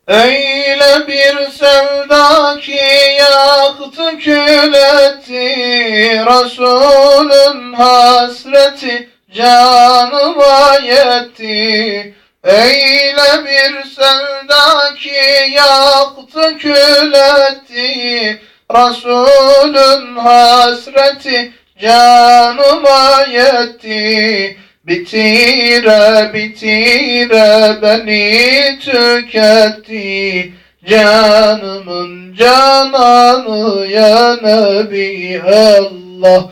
Öyle bir sevda ki yaktı kül etti, Resulün hasreti canıma yetti. Öyle bir sevda ki yaktı kül etti, Resulün hasreti canıma yetti. Bitire bitire beni tüketti, canımın cananı ya Nebi Allah.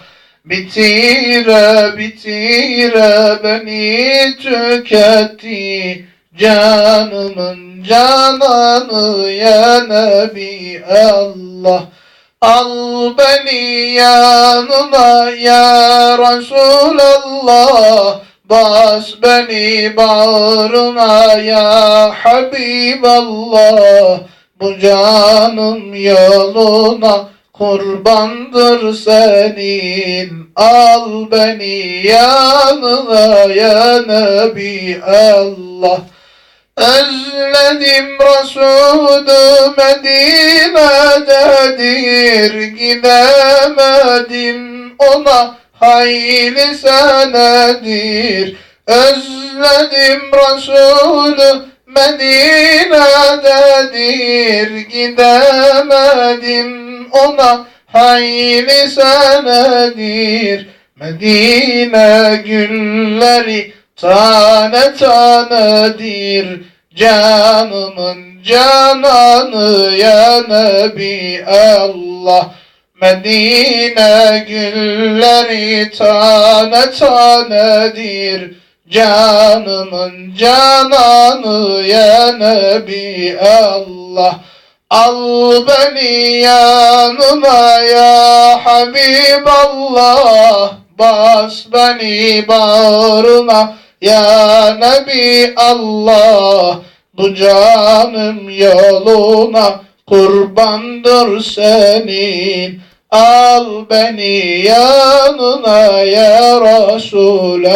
Bitire bitire beni tüketti, canımın cananı ya Nebi Allah. Al beni yanına ya Resulallah, bas beni bağrına ya Habiballah. Bu canım yoluna kurbandır senin, al beni yanına ya Nebi Allah. Özledim Resulü Medine'dedir, gidemedim ona hayli senedir. Özledim Resulü Medine'dedir, gidemedim ona hayli senedir. Medine gülleri tane tanedir, canımın cananı ya Nebi Allah. Medine gülleri tane tanedir, canımın cananı ya Nebi Allah. Al beni yanına ya Habiballah, bas beni bağrına ya Nebi Allah. Bu canım yoluna kurbandır senin, al beni yanına ya Resulallah.